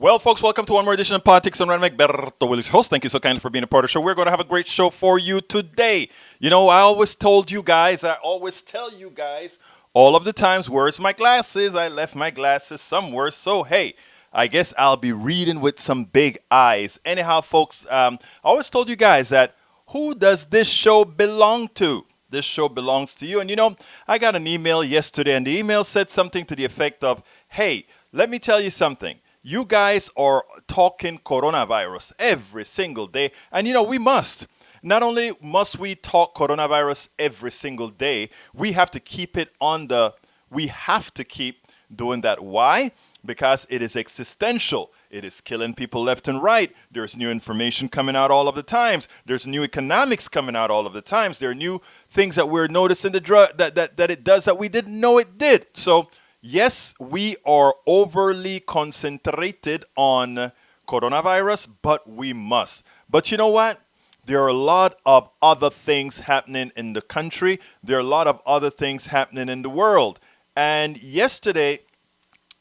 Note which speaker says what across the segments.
Speaker 1: Well, folks, welcome to one more edition of Politics on Random. Berto Willis, host. Thank you so kindly for being a part of the show. We're going to have a great show for you today. You know, I always tell you guys, all of the times, where's my glasses? I left my glasses somewhere. So, hey, I guess I'll be reading with some big eyes. Anyhow, folks, I always told you guys that who does this show belong to? This show belongs to you. And, you know, I got an email yesterday, and the email said something to the effect of, hey, let me tell you something. You guys are talking coronavirus every single day. And, you know, we must. Not only must we talk coronavirus every single day, we have to keep doing that. Why? Because it is existential. It is killing people left and right. There's new information coming out all of the times. There's new economics coming out all of the times. There are new things that we're noticing that it does that we didn't know it did. So, yes, we are overly concentrated on coronavirus, but we must. But you know what? There are a lot of other things happening in the country. There are a lot of other things happening in the world. And yesterday,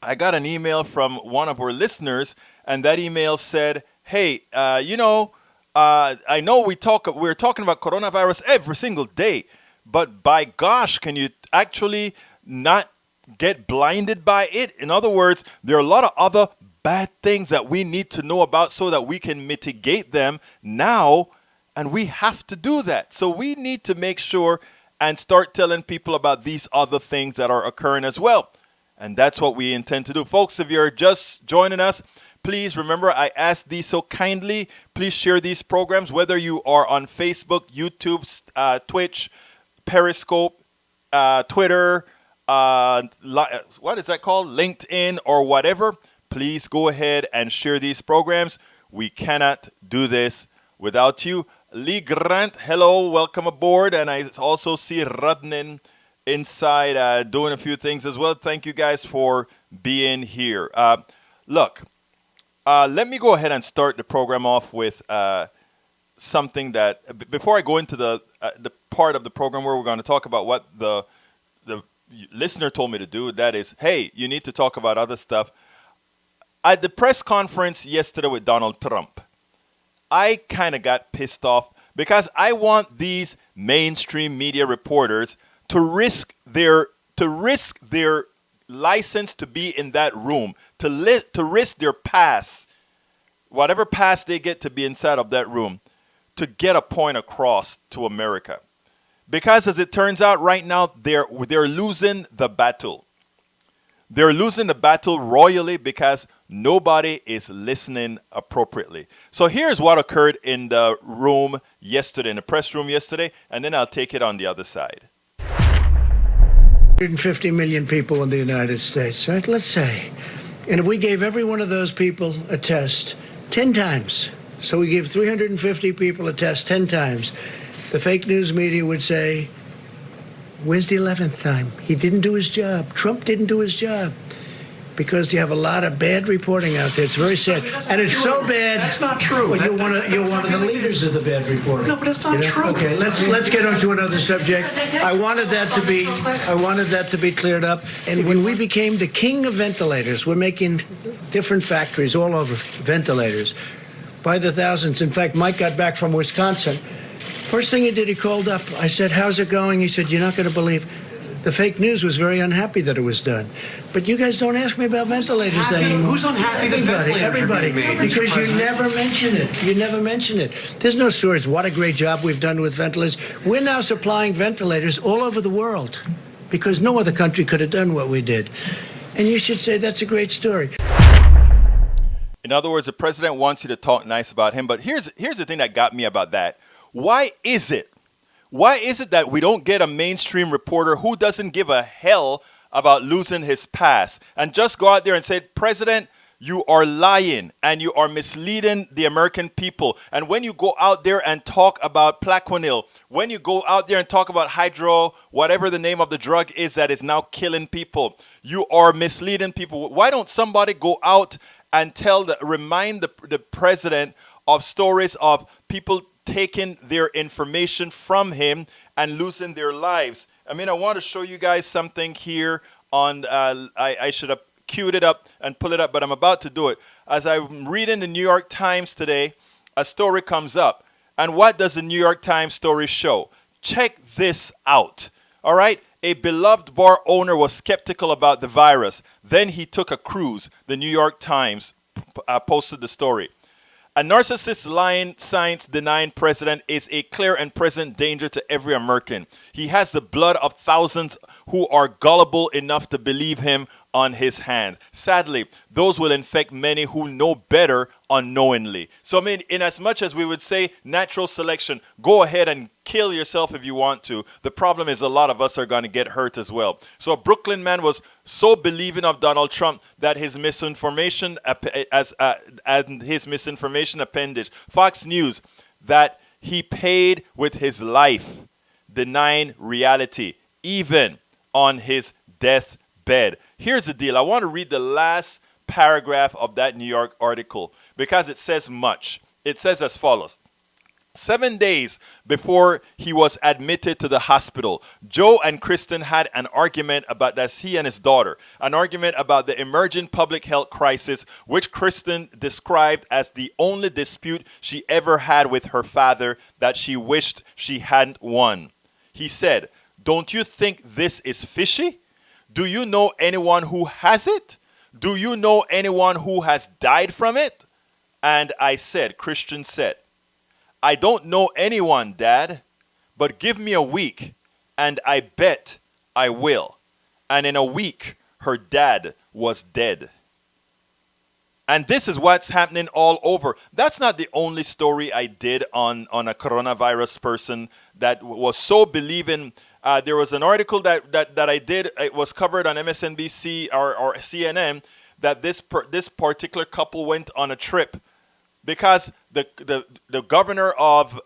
Speaker 1: I got an email from one of our listeners, and that email said, hey, I know we're talking about coronavirus every single day, but by gosh, can you actually not get blinded by it? In other words, there are a lot of other bad things that we need to know about so that we can mitigate them now, and we have to do that. So we need to make sure and start telling people about these other things that are occurring as well. And that's what we intend to do. Folks, if you're just joining us, please remember I asked these so kindly. Please share these programs, whether you are on Facebook, YouTube, Twitch, Periscope, Twitter, what is that called? LinkedIn or whatever. Please go ahead and share these programs. We cannot do this without you. Lee Grant, hello, welcome aboard. And I also see Radnin inside doing a few things as well. Thank you guys for being here. Look, let me go ahead and start the program off with something that, before I go into the part of the program where we're going to talk about what the listener told me to do, that is, hey, you need to talk about other stuff. At the press conference yesterday with Donald Trump, I kind of got pissed off because I want these mainstream media reporters to risk their license to be in that room, to risk their pass, whatever pass they get to be inside of that room, to get a point across to America. Because as it turns out right now, they're losing the battle. They're losing the battle royally because nobody is listening appropriately. So here's what occurred in the room yesterday, in the press room yesterday, and then I'll take it on the other side.
Speaker 2: 150 million people in the United States, right? Let's say. And if we gave every one of those people a test 10 times, so we give 350 people a test 10 times, the fake news media would say, where's the 11th time? He didn't do his job. Trump didn't do his job. Because you have a lot of bad reporting out there. It's very sad. And it's so bad.
Speaker 3: That's not true.
Speaker 2: Well, you're one of the leaders of the bad reporting.
Speaker 3: No, but that's not true.
Speaker 2: Okay, let's get on to another subject. I wanted that to be cleared up. And when we became the king of ventilators, we're making different factories all over, ventilators, by the thousands. In fact, Mike got back from Wisconsin. First thing he did, he called up. I said, how's it going? He said, you're not going to believe. The fake news was very unhappy that it was done. But you guys don't ask me about ventilators anymore.
Speaker 3: Who's unhappy that ventilators
Speaker 2: everybody,
Speaker 3: are being made?
Speaker 2: because you never mention it. You never mention it. There's no stories. What a great job we've done with ventilators. We're now supplying ventilators all over the world because no other country could have done what we did. And you should say that's a great story.
Speaker 1: In other words, the president wants you to talk nice about him. But here's the thing that got me about that. Why is it that we don't get a mainstream reporter who doesn't give a hell about losing his pass and just go out there and say, President, you are lying and you are misleading the American people. And when you go out there and talk about Plaquenil, when you go out there and talk about whatever the name of the drug is that is now killing people, you are misleading people. Why don't somebody go out and remind the president of stories of people taking their information from him and losing their lives? I mean, I want to show you guys something here on, I should have queued it up and pull it up, but I'm about to do it. As I'm reading the New York Times today, a story comes up. And what does the New York Times story show? Check this out. All right? A beloved bar owner was skeptical about the virus. Then he took a cruise. The New York Times posted the story. A narcissist, lying, science-denying president is a clear and present danger to every American. He has the blood of thousands who are gullible enough to believe him on his hands. Sadly, those will infect many who know better unknowingly. So, I mean, in as much as we would say natural selection, go ahead and kill yourself if you want to. The problem is a lot of us are going to get hurt as well. So a Brooklyn man was so believing of Donald Trump that his misinformation appendage, Fox News, that he paid with his life, denying reality, even on his deathbed. Here's the deal. I want to read the last paragraph of that New York article because it says much. It says as follows. 7 days before he was admitted to the hospital, Joe and Kristen had an argument about, that's he and his daughter, an argument about the emerging public health crisis, which Kristen described as the only dispute she ever had with her father that she wished she hadn't won. He said, "Don't you think this is fishy? Do you know anyone who has it? Do you know anyone who has died from it?" And I said, Christian said, "I don't know anyone, Dad, but give me a week, and I bet I will." And in a week, her dad was dead. And this is what's happening all over. That's not the only story I did on a coronavirus person that was so believing. There was an article that I did. It was covered on MSNBC or CNN that this particular couple went on a trip because the governor of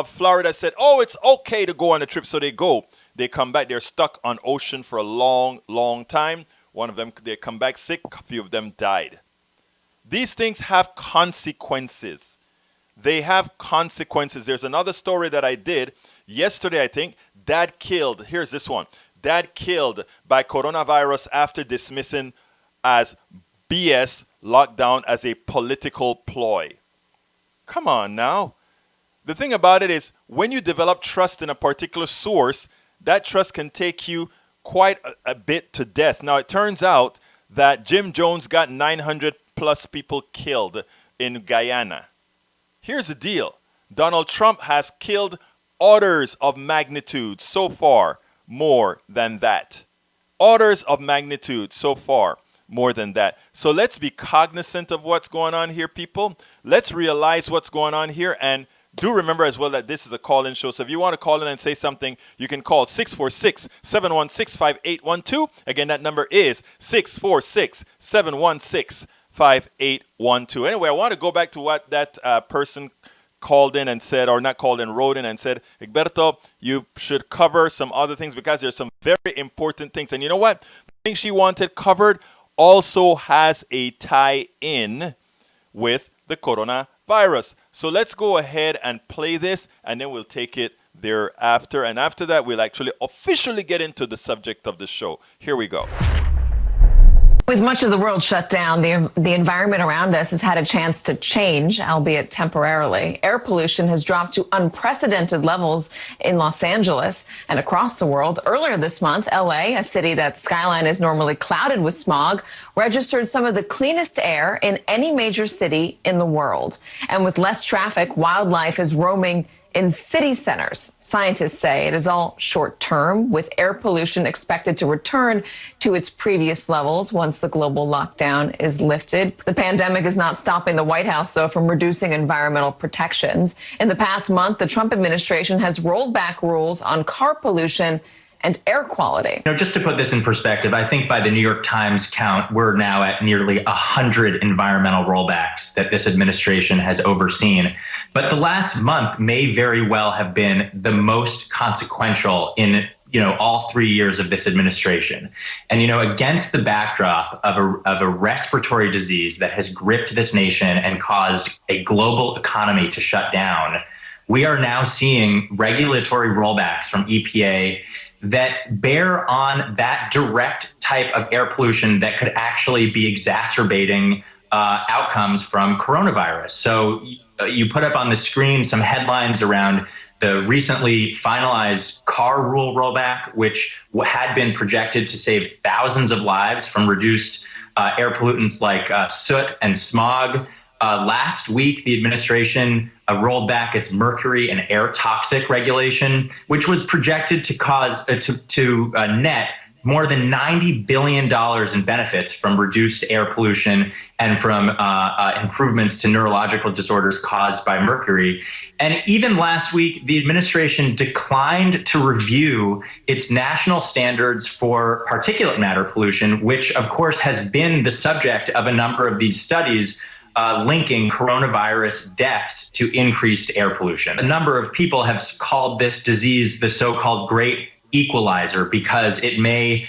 Speaker 1: Florida said, "Oh, it's okay to go on a trip." So they go. They come back. They're stuck on ocean for a long, long time. One of them, they come back sick. A few of them died. These things have consequences. They have consequences. There's another story that I did yesterday, I think. Dad killed. Here's this one. Dad killed by coronavirus after dismissing as BS lockdown as a political ploy. Come on now. The thing about it is when you develop trust in a particular source, that trust can take you quite a bit to death. Now, it turns out that Jim Jones got 900 plus people killed in Guyana. Here's the deal. Donald Trump has killed orders of magnitude so far more than that. Orders of magnitude so far more than that. So let's be cognizant of what's going on here, people. Let's realize what's going on here, and do remember as well that this is a call-in show. So if you want to call in and say something, you can call 646-716-5812. Again, that number is 646-716-5812. Anyway, I want to go back to what that person called in and said, or not called in, wrote in and said, "Egberto, you should cover some other things because there's some very important things." And you know what? The thing she wanted covered also has a tie-in with the coronavirus. So let's go ahead and play this, and then we'll take it thereafter. And after that, we'll actually officially get into the subject of the show. Here we go.
Speaker 3: With much of the world shut down, the environment around us has had a chance to change, albeit temporarily. Air pollution has dropped to unprecedented levels in Los Angeles and across the world. Earlier this month, LA, a city that skyline is normally clouded with smog, registered some of the cleanest air in any major city in the world. And with less traffic, wildlife is roaming in city centers. Scientists say it is all short term, with air pollution expected to return to its previous levels once the global lockdown is lifted. The pandemic is not stopping the White House, though, from reducing environmental protections. In the past month, the Trump administration has rolled back rules on car pollution and air quality.
Speaker 4: Just to put this in perspective, I think by the New York Times count, we're now at nearly 100 environmental rollbacks that this administration has overseen. But the last month may very well have been the most consequential in all 3 years of this administration. And, against the backdrop of a respiratory disease that has gripped this nation and caused a global economy to shut down, we are now seeing regulatory rollbacks from EPA that bear on that direct type of air pollution that could actually be exacerbating outcomes from coronavirus. So you put up on the screen some headlines around the recently finalized car rule rollback, which had been projected to save thousands of lives from reduced air pollutants like soot and smog. Last week, the administration rolled back its mercury and air toxic regulation, which was projected to cause to net more than $90 billion in benefits from reduced air pollution and from improvements to neurological disorders caused by mercury. And even last week, the administration declined to review its national standards for particulate matter pollution, which, of course, has been the subject of a number of these studies linking coronavirus deaths to increased air pollution. A number of people have called this disease the so-called great equalizer because it may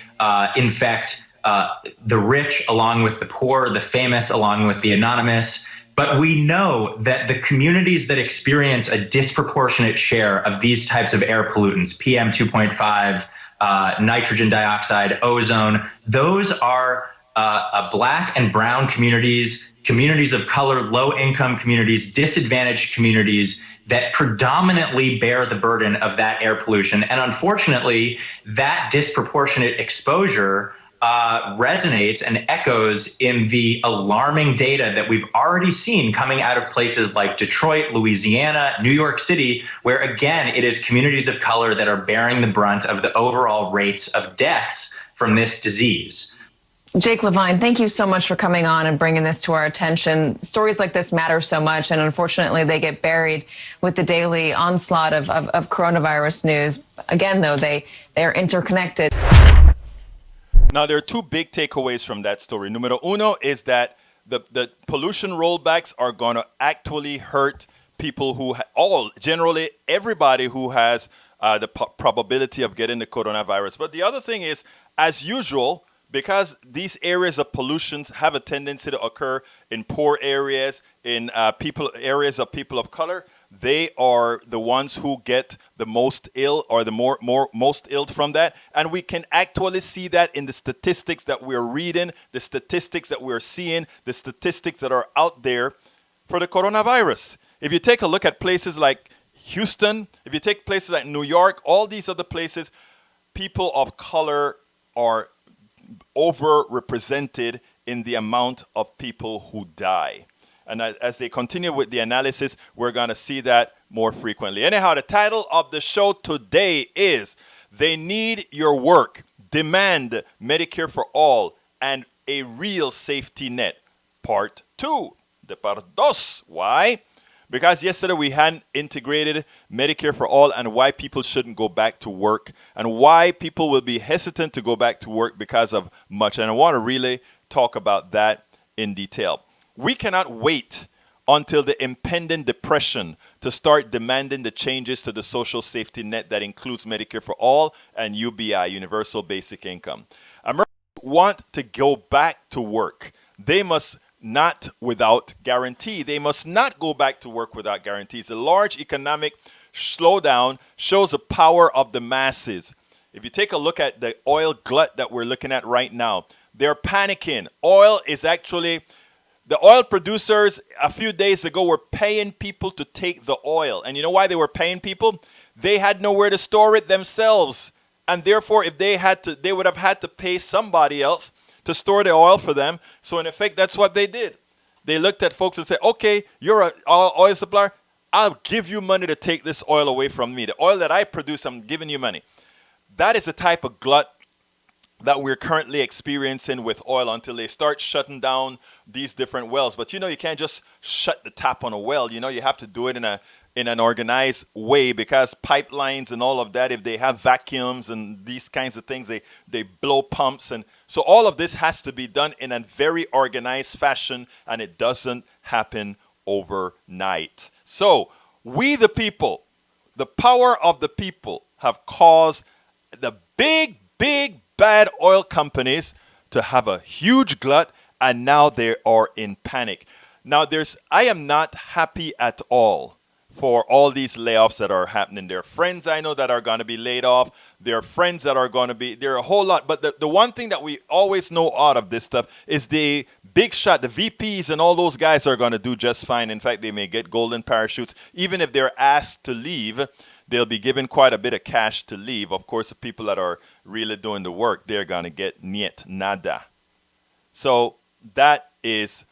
Speaker 4: infect the rich along with the poor, the famous along with the anonymous. But we know that the communities that experience a disproportionate share of these types of air pollutants, PM 2.5, nitrogen dioxide, ozone, those are Black and brown communities, communities of color, low-income communities, disadvantaged communities that predominantly bear the burden of that air pollution. And unfortunately, that disproportionate exposure resonates and echoes in the alarming data that we've already seen coming out of places like Detroit, Louisiana, New York City, where again, it is communities of color that are bearing the brunt of the overall rates of deaths from this disease.
Speaker 3: Jake Levine, thank you so much for coming on and bringing this to our attention. Stories like this matter so much, and unfortunately, they get buried with the daily onslaught of coronavirus news. Again, though, they are interconnected.
Speaker 1: Now, there are two big takeaways from that story. Numero uno is that the pollution rollbacks are going to actually hurt people who, generally everybody who has the probability of getting the coronavirus. But the other thing is, as usual, because these areas of pollutions have a tendency to occur in poor areas, in areas of people of color, they are the ones who get the most ill or the most ill from that. And we can actually see that in the statistics that we're reading, the statistics that we're seeing, the statistics that are out there for the coronavirus. If you take a look at places like Houston, if you take places like New York, all these other places, people of color are overrepresented in the amount of people who die. And as they continue with the analysis, we're going to see that more frequently. Anyhow, the title of the show today is They Need Your Work, Demand Medicare for All, and a Real Safety Net. Part 2. De par dos. Why? Because yesterday we hadn't integrated Medicare for All and why people shouldn't go back to work and why people will be hesitant to go back to work because of much. And I want to really talk about that in detail. We cannot wait until the impending depression to start demanding the changes to the social safety net that includes Medicare for All and UBI, Universal Basic Income. Americans want to go back to work. They must not without guarantee. They must not go back to work without guarantees. A large economic slowdown shows the power of the masses. If you take a look at the oil glut that we're looking at right now, they're panicking. The oil producers a few days ago were paying people to take the oil. And you know why they were paying people? They had nowhere to store it themselves. And therefore, if they would have had to pay somebody else to store the oil for them. So in effect, that's what they did. They looked at folks and said, okay, you're an oil supplier. I'll give you money to take this oil away from me. The oil that I produce, I'm giving you money. That is the type of glut that we're currently experiencing with oil until they start shutting down these different wells. But you can't just shut the tap on a well. You have to do it in an organized way because pipelines and all of that, if they have vacuums and these kinds of things, they blow pumps. And so all of this has to be done in a very organized fashion, and it doesn't happen overnight. So we the people, the power of the people, have caused the big bad oil companies to have a huge glut, and now they are in panic. Now I am not happy at all for all these layoffs that are happening. There are friends I know that are going to be laid off. There are friends that are going to be, there are a whole lot. But the one thing that we always know out of this stuff is the big shot, the VPs and all those guys are going to do just fine. In fact, they may get golden parachutes. Even if they're asked to leave, they'll be given quite a bit of cash to leave. Of course, the people that are really doing the work, they're going to get niet, nada. So that is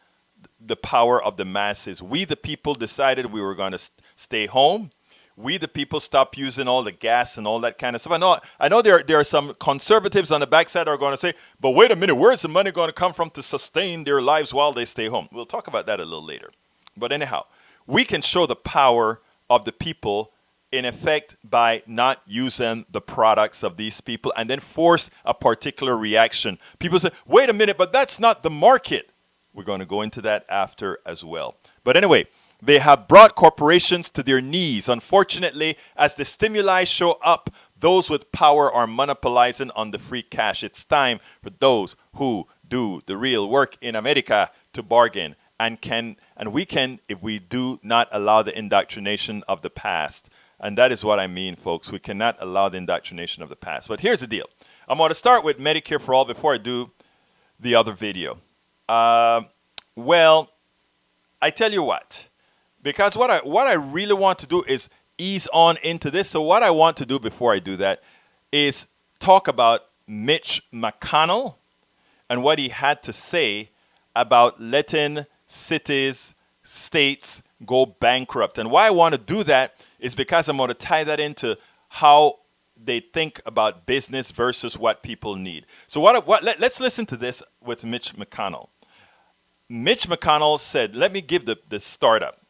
Speaker 1: the power of the masses. We, the people, decided we were going to stay home. We, the people, stopped using all the gas and all that kind of stuff. I know there are some conservatives on the backside are going to say, but wait a minute, where's the money going to come from to sustain their lives while they stay home? We'll talk about that a little later. But anyhow, we can show the power of the people in effect by not using the products of these people and then force a particular reaction. People say, wait a minute, but that's not the market. We're going to go into that after as well. But anyway, they have brought corporations to their knees. Unfortunately, as the stimuli show up, those with power are monopolizing on the free cash. It's time for those who do the real work in America to bargain and we can if we do not allow the indoctrination of the past. And that is what I mean, folks. We cannot allow the indoctrination of the past. But here's the deal. I'm going to start with Medicare for All before I do the other video. Well, I tell you what. Because what I really want to do is ease on into this. So what I want to do before I do that is talk about Mitch McConnell and what he had to say about letting cities, states go bankrupt. And why I want to do that is because I'm going to tie that into how they think about business versus what people need. So let's listen to this with Mitch McConnell. Mitch McConnell said, let me give the startup.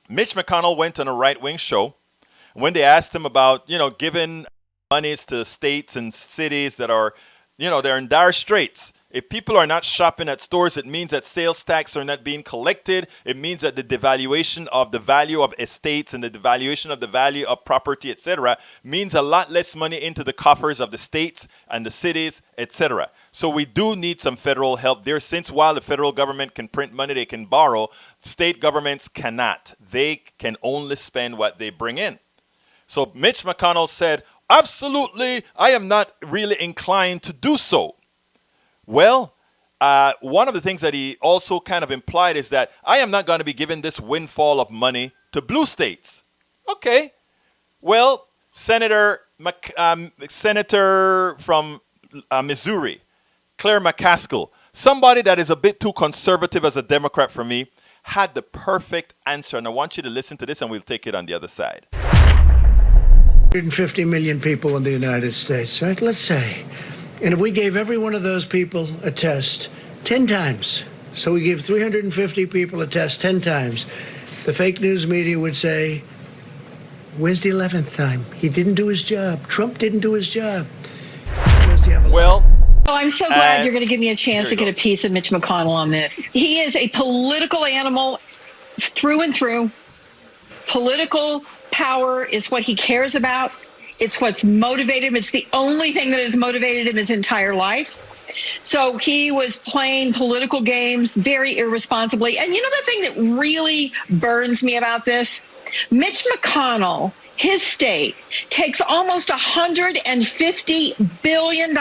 Speaker 1: Mitch McConnell went on a right-wing show. When they asked him about, giving monies to states and cities that are, they're in dire straits. If people are not shopping at stores, it means that sales tax are not being collected. It means that the devaluation of the value of estates and the devaluation of the value of property, etc., means a lot less money into the coffers of the states and the cities, etc. So we do need some federal help there, since while the federal government can print money, they can borrow, state governments cannot. They can only spend what they bring in. So Mitch McConnell said, absolutely, I am not really inclined to do so. Well, one of the things that he also kind of implied is that I am not going to be giving this windfall of money to blue states. Okay. Well, Senator from Missouri, Claire McCaskill, somebody that is a bit too conservative as a Democrat for me, had the perfect answer. And I want you to listen to this and we'll take it on the other side.
Speaker 2: 150 million people in the United States, right? Let's say. And if we gave every one of those people a test 10 times, so we give 350 people a test 10 times, the fake news media would say, where's the 11th time? He didn't do his job. Trump didn't do his job.
Speaker 1: Well,
Speaker 5: I'm so glad you're going to give me a chance to get a piece of Mitch McConnell on this. He is a political animal through and through. Political power is what he cares about. It's what's motivated him. It's the only thing that has motivated him his entire life. So he was playing political games very irresponsibly. And you know the thing that really burns me about this? Mitch McConnell, his state, takes almost $150 billion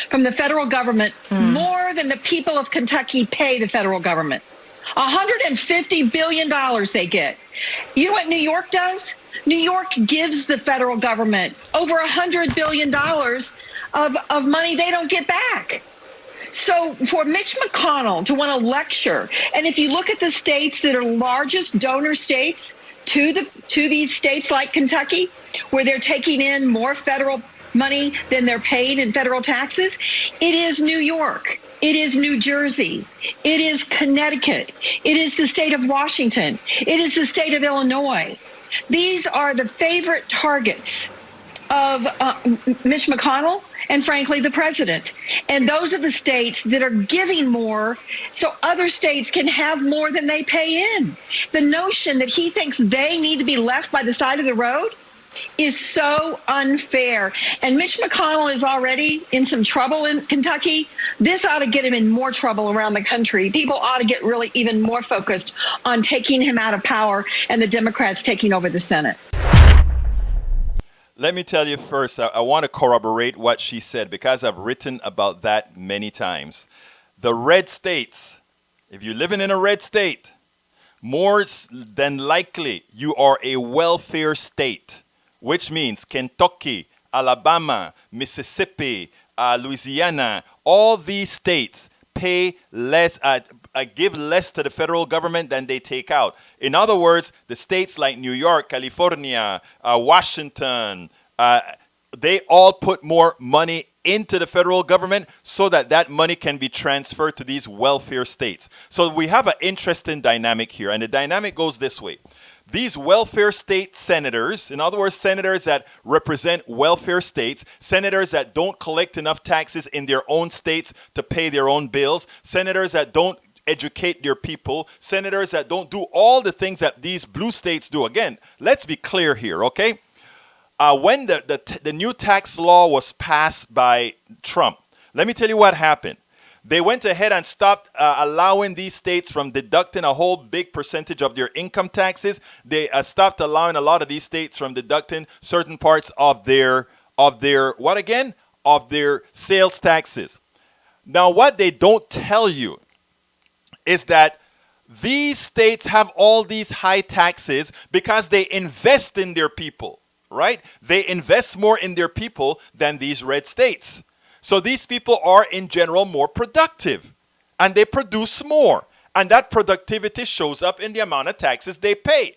Speaker 5: from the federal government, more than the people of Kentucky pay the federal government. $150 billion they get. You know what New York does? New York gives the federal government over $100 billion of money they don't get back. So for Mitch McConnell to want to lecture, and if you look at the states that are largest donor states to these states like Kentucky, where they're taking in more federal money than they're paid in federal taxes, it is New York. It is New Jersey. It is Connecticut. It is the state of Washington. It is the state of Illinois. These are the favorite targets of Mitch McConnell and, frankly, the president. And those are the states that are giving more so other states can have more than they pay in. The notion that he thinks they need to be left by the side of the road, is so unfair. And Mitch McConnell is already in some trouble in Kentucky. This ought to get him in more trouble around the country. People ought to get really even more focused on taking him out of power and the Democrats taking over the Senate.
Speaker 1: Let me tell you first, I want to corroborate what she said because I've written about that many times. The red states, if you're living in a red state, more than likely you are a welfare state, which means Kentucky, Alabama, Mississippi, Louisiana, all these states pay less, give less to the federal government than they take out. In other words, the states like New York, California, Washington, they all put more money into the federal government so that that money can be transferred to these welfare states. So we have an interesting dynamic here, and the dynamic goes this way. These welfare state senators, in other words, senators that represent welfare states, senators that don't collect enough taxes in their own states to pay their own bills, senators that don't educate their people, senators that don't do all the things that these blue states do. Again, let's be clear here, okay? When the new tax law was passed by Trump, let me tell you what happened. They went ahead and stopped allowing these states from deducting a whole big percentage of their income taxes. They stopped allowing a lot of these states from deducting certain parts of their what again? Of their sales taxes. Now, what they don't tell you is that these states have all these high taxes because they invest in their people, right? They invest more in their people than these red states. So these people are in general more productive and they produce more. And that productivity shows up in the amount of taxes they pay.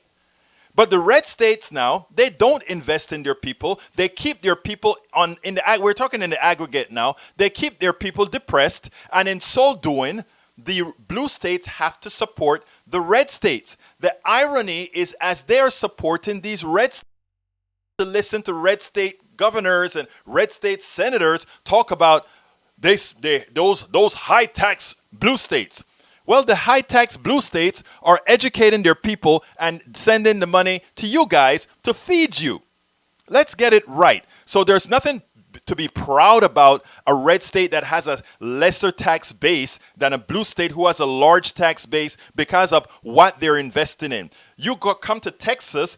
Speaker 1: But the red states now, they don't invest in their people. They keep their people we're talking in the aggregate now. They keep their people depressed. And in so doing, the blue states have to support the red states. The irony is as they're supporting these red states, to listen to red state governors and red state senators talk about those high tax blue states. Well, the high tax blue states are educating their people and sending the money to you guys to feed you. Let's get it right. So there's nothing to be proud about a red state that has a lesser tax base than a blue state who has a large tax base because of what they're investing in. You come to Texas,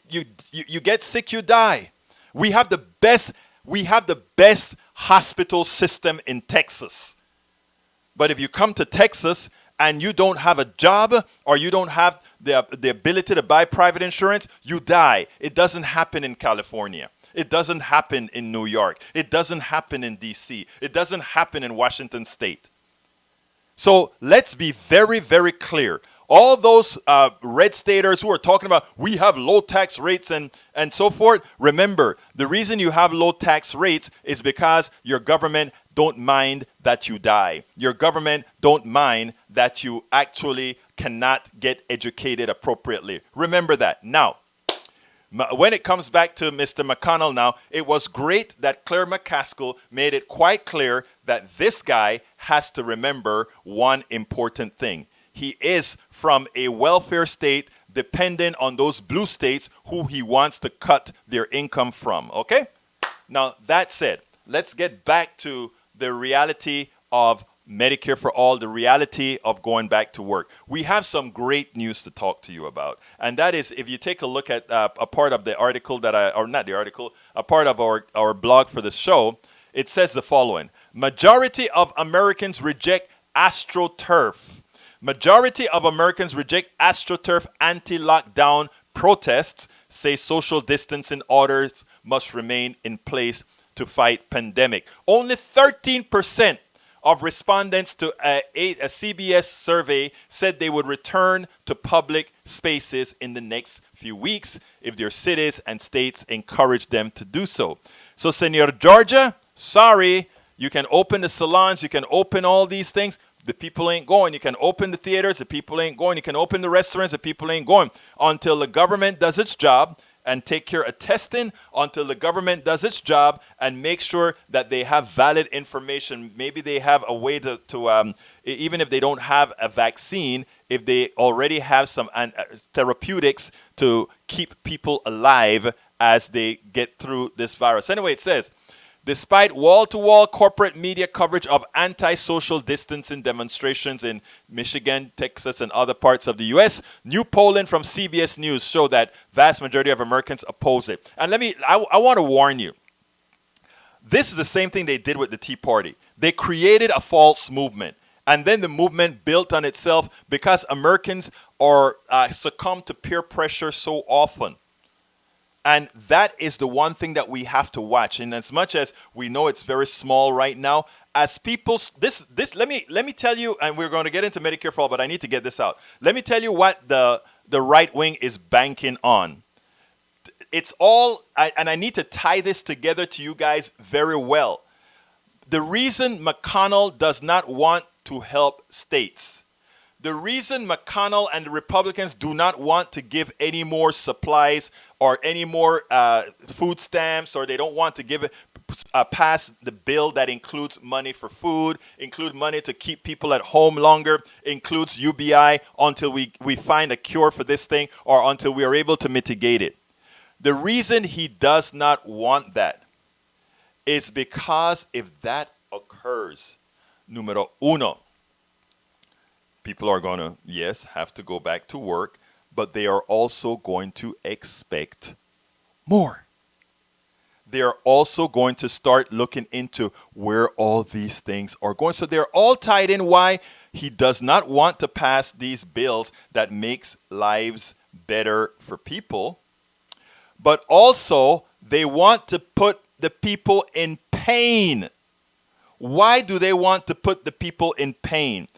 Speaker 1: you get sick, you die. We have the best hospital system in Texas. But if you come to Texas and you don't have a job or you don't have the ability to buy private insurance, you die. It doesn't happen in California. It doesn't happen in New York. It doesn't happen in D.C. It doesn't happen in Washington State. So let's be very, very clear. All those red staters who are talking about we have low tax rates and so forth, remember, the reason you have low tax rates is because your government don't mind that you die. Your government don't mind that you actually cannot get educated appropriately. Remember that. Now, when it comes back to Mr. McConnell now, it was great that Claire McCaskill made it quite clear that this guy has to remember one important thing. He is from a welfare state dependent on those blue states who he wants to cut their income from. Okay? Now, that said, let's get back to the reality of Medicare for All, the reality of going back to work. We have some great news to talk to you about. And that is, if you take a look at a part of the article a part of our blog for the show, it says the following. Majority of Americans reject AstroTurf. Majority of Americans reject AstroTurf anti-lockdown protests, say social distancing orders must remain in place to fight pandemic. Only 13% of respondents to a CBS survey said they would return to public spaces in the next few weeks if their cities and states encourage them to do so. So, Senor Georgia, sorry, you can open the salons, you can open all these things. The people ain't going. You can open the theaters, the people ain't going. You can open the restaurants, the people ain't going. Until the government does its job and take care of testing, until the government does its job and make sure that they have valid information. Maybe they have a way to even if they don't have a vaccine, if they already have some therapeutics to keep people alive as they get through this virus. Anyway, it says, despite wall-to-wall corporate media coverage of anti-social distancing demonstrations in Michigan, Texas, and other parts of the U.S., new polling from CBS News show that vast majority of Americans oppose it. And I want to warn you, this is the same thing they did with the Tea Party. They created a false movement, and then the movement built on itself because Americans are succumb to peer pressure so often. And that is the one thing that we have to watch. And as much as we know it's very small right now, as people, let me tell you, and we're going to get into Medicare for all, but I need to get this out. Let me tell you what the right wing is banking on. It's all, and I need to tie this together to you guys very well. The reason McConnell does not want to help states, the reason McConnell and the Republicans do not want to give any more supplies or any more food stamps, or they don't want to give it pass the bill that includes money for food, include money to keep people at home longer, includes UBI until we find a cure for this thing or until we are able to mitigate it. The reason he does not want that is because if that occurs, numero uno, people are going to, yes, have to go back to work, but they are also going to expect more. They are also going to start looking into where all these things are going. So they're all tied in why he does not want to pass these bills that makes lives better for people. But also, they want to put the people in pain. Why do they want to put the people in pain?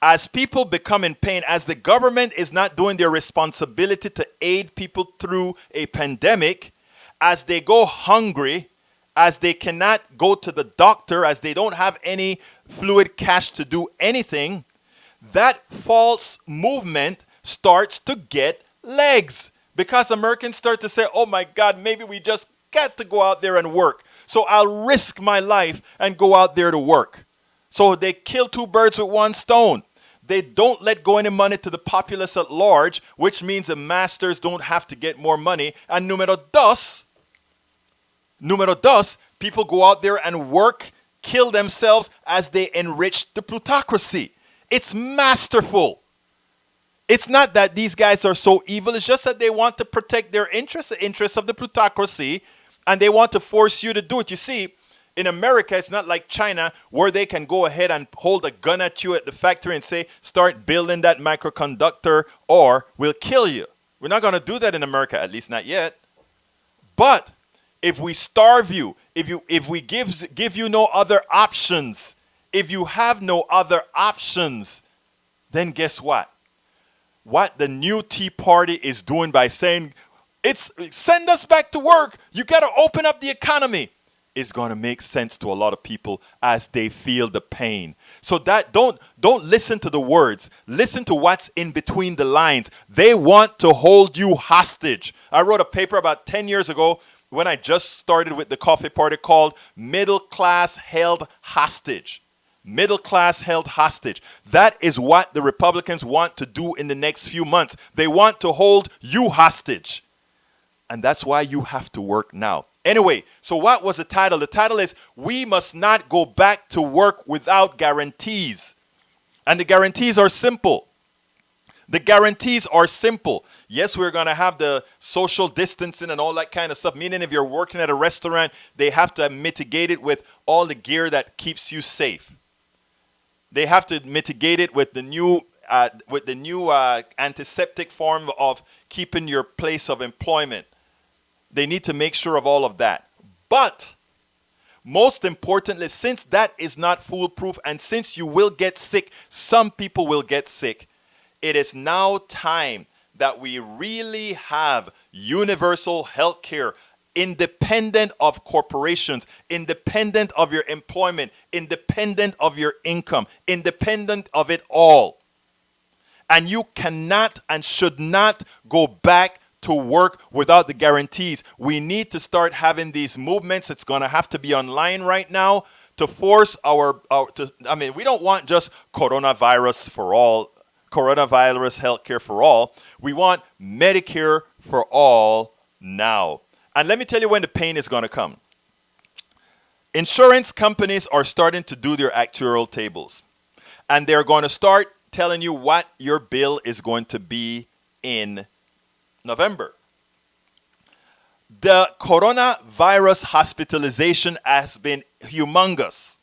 Speaker 1: As people become in pain, as the government is not doing their responsibility to aid people through a pandemic, as they go hungry, as they cannot go to the doctor, as they don't have any fluid cash to do anything, that false movement starts to get legs. Because Americans start to say, oh my God, maybe we just got to go out there and work. So I'll risk my life and go out there to work. So they kill two birds with one stone. They don't let go any money to the populace at large, which means the masters don't have to get more money. And numero dos, people go out there and work, kill themselves as they enrich the plutocracy. It's masterful. It's not that these guys are so evil. It's just that they want to protect their interests, the interests of the plutocracy, and they want to force you to do it. You see, in America, it's not like China where they can go ahead and hold a gun at you at the factory and say, start building that microconductor or we'll kill you. We're not going to do that in America, at least not yet. But if we starve you, if we give you no other options, if you have no other options, then guess what? What the new Tea Party is doing by saying, send us back to work, you got to open up the economy, is going to make sense to a lot of people as they feel the pain. So that don't listen to the words. Listen to what's in between the lines. They want to hold you hostage. I wrote a paper about 10 years ago when I just started with the Coffee Party called Middle Class Held Hostage. Middle class held hostage. That is what the Republicans want to do in the next few months. They want to hold you hostage. And that's why you have to work now. Anyway, so what was the title? The title is, We Must Not Go Back to Work Without Guarantees. And the guarantees are simple. The guarantees are simple. Yes, we're going to have the social distancing and all that kind of stuff. Meaning if you're working at a restaurant, they have to mitigate it with all the gear that keeps you safe. They have to mitigate it with the new antiseptic form of keeping your place of employment. They need to make sure of all of that. But most importantly, since that is not foolproof and since you will get sick, some people will get sick, it is now time that we really have universal health care, independent of corporations, independent of your employment, independent of your income, independent of it all. And you cannot and should not go back to work without the guarantees. We need to start having these movements. It's going to have to be online right now to force we don't want just coronavirus for all, coronavirus healthcare for all. We want Medicare for all now. And let me tell you when the pain is going to come. Insurance companies are starting to do their actuarial tables. And they're going to start telling you what your bill is going to be in November. The coronavirus hospitalization has been humongous.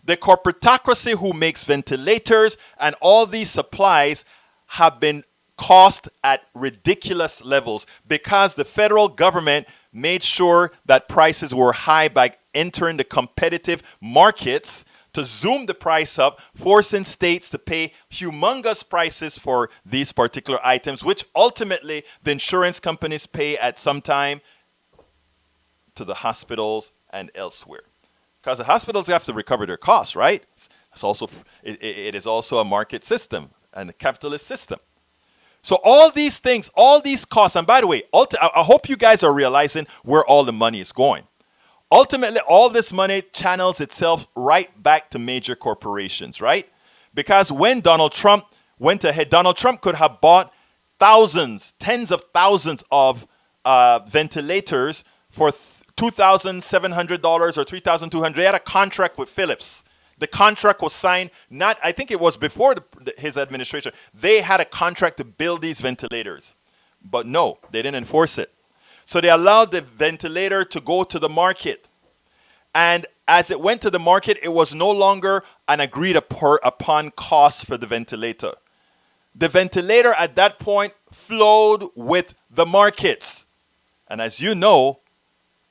Speaker 1: The corporatocracy who makes ventilators and all these supplies have been cost at ridiculous levels because the federal government made sure that prices were high by entering the competitive markets to zoom the price up, forcing states to pay humongous prices for these particular items, which ultimately the insurance companies pay at some time to the hospitals and elsewhere. Because the hospitals have to recover their costs, right? It is also a market system and a capitalist system. So all these things, all these costs, and by the way, I hope you guys are realizing where all the money is going. Ultimately, all this money channels itself right back to major corporations, right? Because when Donald Trump went ahead, Donald Trump could have bought thousands, tens of thousands of ventilators for $2,700 or $3,200. They had a contract with Philips. The contract was signed, I think it was before his administration. They had a contract to build these ventilators. But no, they didn't enforce it. So they allowed the ventilator to go to the market. And as it went to the market, it was no longer an agreed upon cost for the ventilator. The ventilator at that point flowed with the markets. And as you know,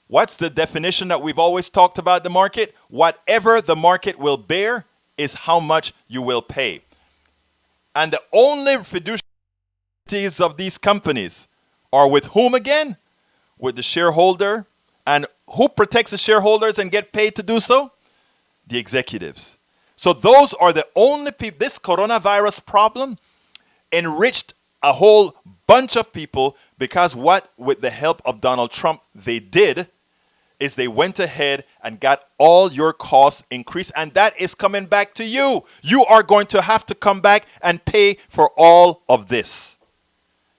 Speaker 1: what's the definition that we've always talked about the market? Whatever the market will bear is how much you will pay. And the only fiduciaries of these companies are with whom again? With the shareholder. And who protects the shareholders and get paid to do so? The executives. So those are the only people. This coronavirus problem enriched a whole bunch of people because what, with the help of Donald Trump, they did is they went ahead and got all your costs increased, and that is coming back to you. You are going to have to come back and pay for all of this.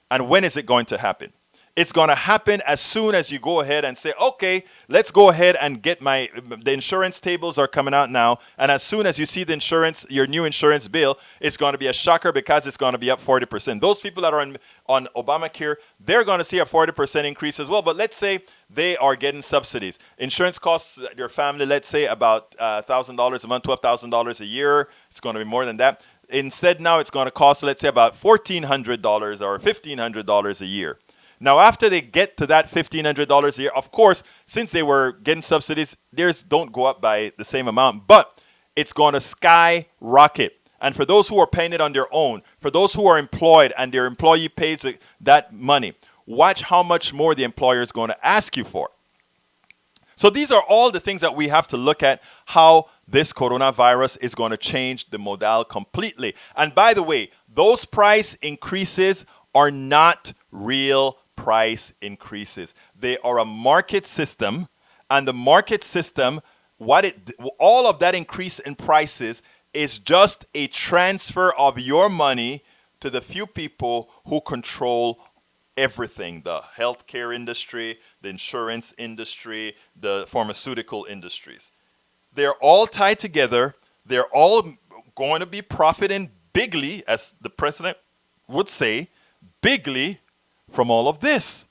Speaker 1: And when is it going to happen? It's going to happen as soon as you go ahead and say, okay, let's go ahead and get the insurance tables are coming out now. And as soon as you see your new insurance bill, it's going to be a shocker because it's going to be up 40%. Those people that are on Obamacare, they're going to see a 40% increase as well. But let's say they are getting subsidies. Insurance costs your family, let's say about $1,000 a month, $12,000 a year. It's going to be more than that. Instead, now it's going to cost, let's say, about $1,400 or $1,500 a year. Now, after they get to that $1,500 a year, of course, since they were getting subsidies, theirs don't go up by the same amount, but it's going to skyrocket. And for those who are paying it on their own, for those who are employed and their employee pays that money, watch how much more the employer is going to ask you for. So these are all the things that we have to look at, how this coronavirus is going to change the modal completely. And by the way, those price increases are not real price increases. They are a market system, and the market system, all of that increase in prices is just a transfer of your money to the few people who control everything: the healthcare industry, the insurance industry, the pharmaceutical industries. They're all tied together. They're all going to be profiting bigly, as the president would say, bigly from all of this.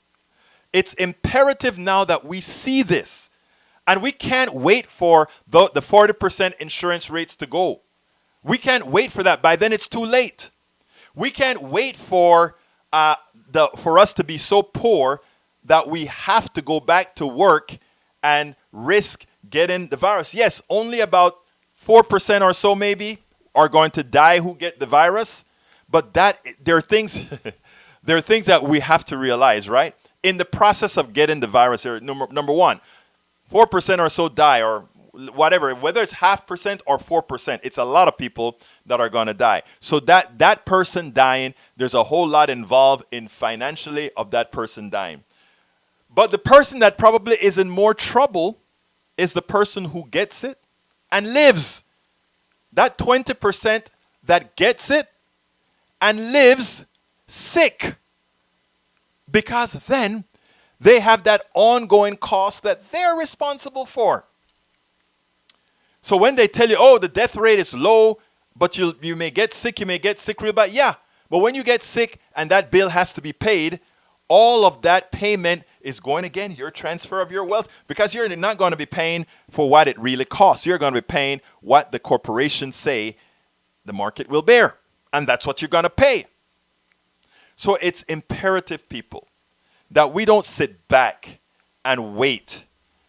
Speaker 1: It's imperative now that we see this. And we can't wait for the 40% insurance rates to go. We can't wait for that. By then it's too late. We can't wait for us to be so poor that we have to go back to work and risk getting the virus. Yes, only about 4% or so maybe are going to die who get the virus. But there are things that we have to realize, right? In the process of getting the virus, number one, 4% or so die, or whatever, whether it's 0.5% or 4%, it's a lot of people that are going to die. So that person dying, there's a whole lot involved in financially of that person dying. But the person that probably is in more trouble is the person who gets it and lives. That 20% that gets it and lives sick. Because then They have that ongoing cost that they're responsible for. So when they tell you, oh, the death rate is low, but you may get sick real bad. Yeah, but when you get sick and that bill has to be paid, all of that payment is going, again, your transfer of your wealth, because you're not going to be paying for what it really costs. You're going to be paying what the corporations say the market will bear. And that's what you're going to pay. So it's imperative, people, that we don't sit back and wait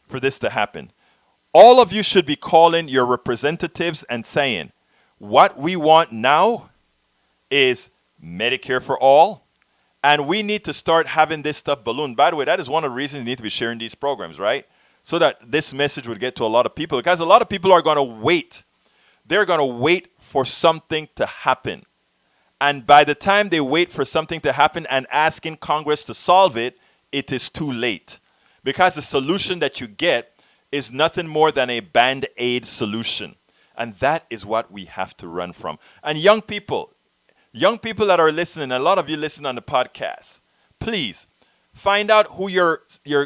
Speaker 1: for this to happen. All of you should be calling your representatives and saying, what we want now is Medicare for all, and we need to start having this stuff balloon. By the way, that is one of the reasons you need to be sharing these programs, right? So that this message would get to a lot of people, because a lot of people are going to wait. They're going to wait for something to happen. And by the time they wait for something to happen and asking Congress to solve it, it is too late. Because the solution that you get is nothing more than a band-aid solution. And that is what we have to run from. And young people that are listening, a lot of you listen on the podcast, please find out who your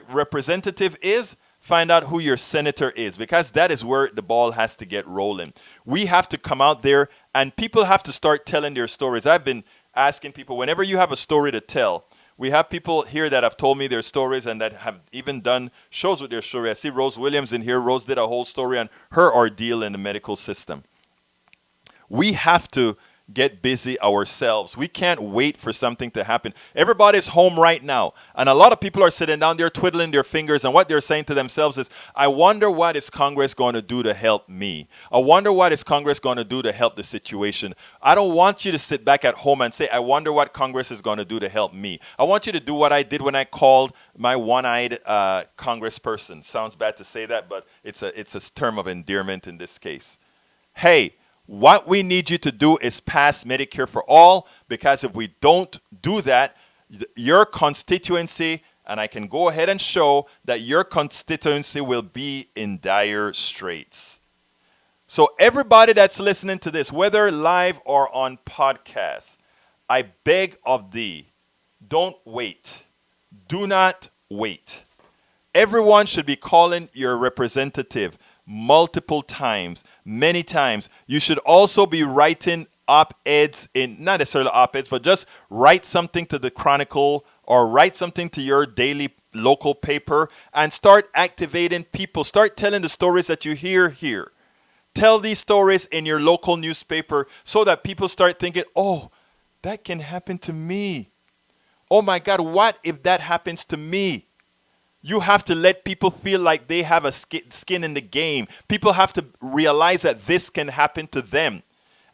Speaker 1: representative is, find out who your senator is, because that is where the ball has to get rolling. We have to come out there, and people have to start telling their stories. I've been asking people, whenever you have a story to tell, we have people here that have told me their stories and that have even done shows with their story. I see Rose Williams in here. Rose did a whole story on her ordeal in the medical system. We have to get busy ourselves. We can't wait for something to happen. Everybody's home right now, and a lot of people are sitting down there twiddling their fingers, and what they're saying to themselves is, I wonder what is Congress going to do to help me? I wonder what is Congress going to do to help the situation? I don't want you to sit back at home and say, I wonder what Congress is going to do to help me. I want you to do what I did when I called my one-eyed congressperson. Sounds bad to say that, but it's a term of endearment in this case. Hey, what we need you to do is pass Medicare for all, because if we don't do that, your constituency, and I can go ahead and show that your constituency will be in dire straits. So everybody that's listening to this, whether live or on podcast, I beg of thee, don't wait. Do not wait. Everyone should be calling your representative multiple times, many times. You should also be writing op-eds, in not necessarily op-eds, but just write something to the Chronicle or write something to your daily local paper and start activating people. Start telling the stories that you hear here. Tell these stories in your local newspaper so that people start thinking, oh, that can happen to me. Oh my God, what if that happens to me? You have to let people feel like they have a skin in the game. People have to realize that this can happen to them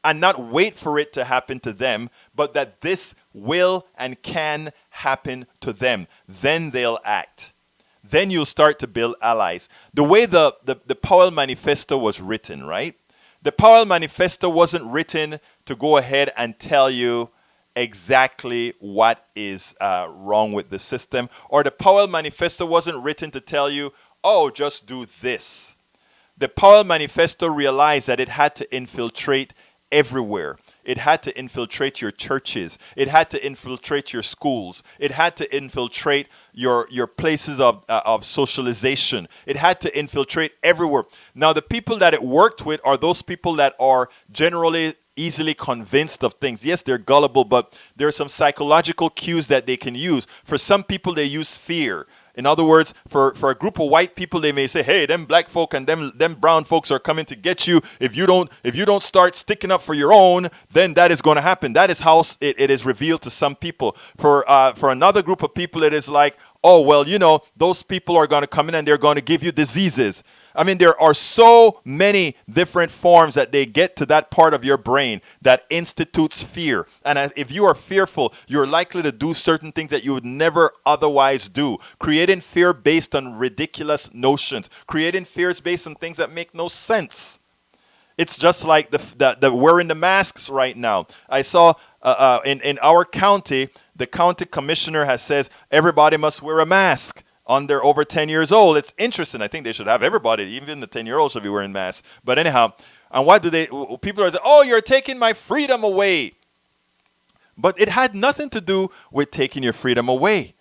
Speaker 1: and not wait for it to happen to them, but that this will and can happen to them. Then they'll act. Then you'll start to build allies. The way the Powell Manifesto was written, right? The Powell Manifesto wasn't written to go ahead and tell you exactly what is wrong with the system, or the Powell Manifesto wasn't written to tell you, oh, just do this. The Powell Manifesto realized that it had to infiltrate everywhere. It had to infiltrate your churches. It had to infiltrate your schools. It had to infiltrate your places of socialization. It had to infiltrate everywhere. Now, the people that it worked with are those people that are generally easily convinced of things. Yes, they're gullible, but there are some psychological cues that they can use. For some people, they use fear. In other words, for a group of white people, they may say, hey, them black folk and them brown folks are coming to get you. If you don't start sticking up for your own, then that is going to happen. That is how it is revealed to some people. For another group of people, it is like, oh, well, those people are going to come in and they're going to give you diseases. I mean, there are so many different forms that they get to that part of your brain that institutes fear. And if you are fearful, you're likely to do certain things that you would never otherwise do. Creating fear based on ridiculous notions. Creating fears based on things that make no sense. It's just like the wearing the masks right now. I saw in our county, the county commissioner has says everybody must wear a mask. They're over 10 years old. It's interesting. I think they should have everybody, even the 10-year-olds should be wearing masks. But anyhow, and what do people are saying, oh, you're taking my freedom away. But it had nothing to do with taking your freedom away.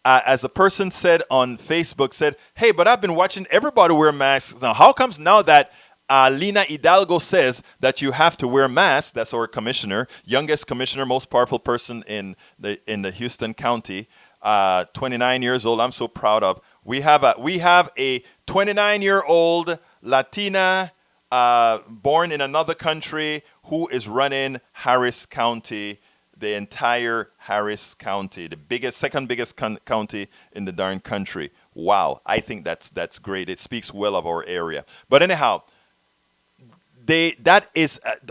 Speaker 1: as a person said on Facebook, said, hey, but I've been watching everybody wear masks. Now, how comes now that Lina Hidalgo says that you have to wear masks? That's our commissioner, youngest commissioner, most powerful person in the Houston County, 29 years old. I'm so proud of. We have a 29-year-old Latina born in another country who is running Harris County, the entire Harris County, the second biggest county in the darn country. Wow, I think that's great. It speaks well of our area. But anyhow,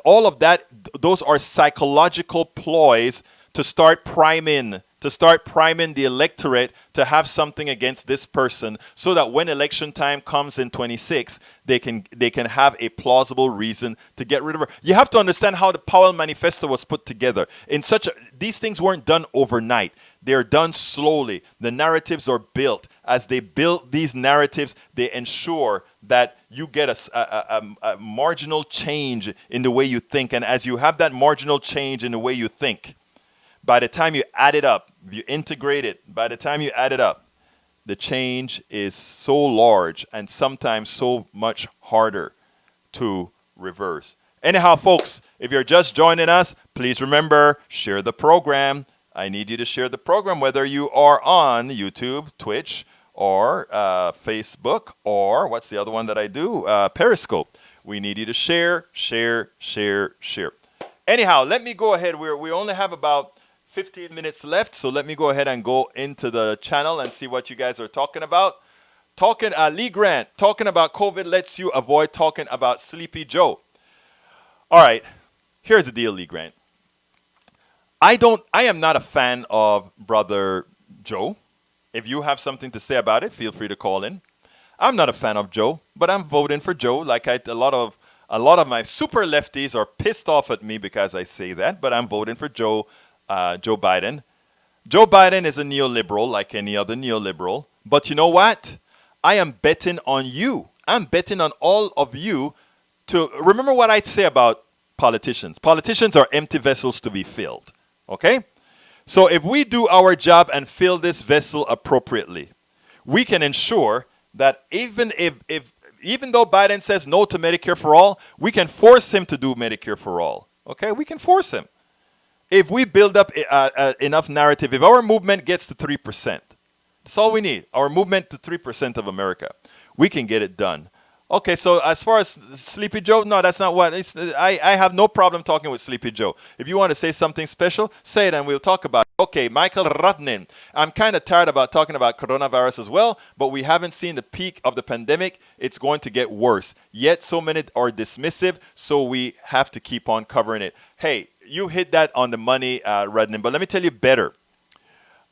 Speaker 1: all of that. Those are psychological ploys to start priming the electorate to have something against this person, so that when election time comes in 26, they can have a plausible reason to get rid of her. You have to understand how the Powell Manifesto was put together. These things weren't done overnight. They're done slowly. The narratives are built. As they build these narratives, they ensure that you get a marginal change in the way you think. And as you have that marginal change in the way you think, by the time you add it up, you integrate it, by the time you add it up, the change is so large and sometimes so much harder to reverse. Anyhow, folks, if you're just joining us, please remember, share the program. I need you to share the program, whether you are on YouTube, Twitch, or Facebook, or what's the other one that I do? Periscope. We need you to share. Anyhow, let me go ahead. We only have about 15 minutes left, so let me go ahead and go into the channel and see what you guys are talking about. Lee Grant, talking about COVID lets you avoid talking about Sleepy Joe. All right, here's the deal, Lee Grant. I am not a fan of Brother Joe. If you have something to say about it, feel free to call in. I'm not a fan of Joe, but I'm voting for Joe. Like a lot of my super lefties are pissed off at me because I say that, but I'm voting for Joe Biden. Joe Biden is a neoliberal like any other neoliberal. But you know what? I am betting on you. I'm betting on all of you to remember what I'd say about politicians. Politicians are empty vessels to be filled. Okay? So if we do our job and fill this vessel appropriately, we can ensure that even though Biden says no to Medicare for all, we can force him to do Medicare for all. Okay? We can force him. If we build up enough narrative, if our movement gets to 3%, that's all we need. Our movement to 3% of America, we can get it done. Okay, so as far as Sleepy Joe, no, that's not what. I have no problem talking with Sleepy Joe. If you want to say something special, say it and we'll talk about it. Okay, Michael Ratnin. I'm kind of tired about talking about coronavirus as well, but we haven't seen the peak of the pandemic. It's going to get worse. Yet so many are dismissive, so we have to keep on covering it. Hey, you hit that on the money, Ratnin, but let me tell you better.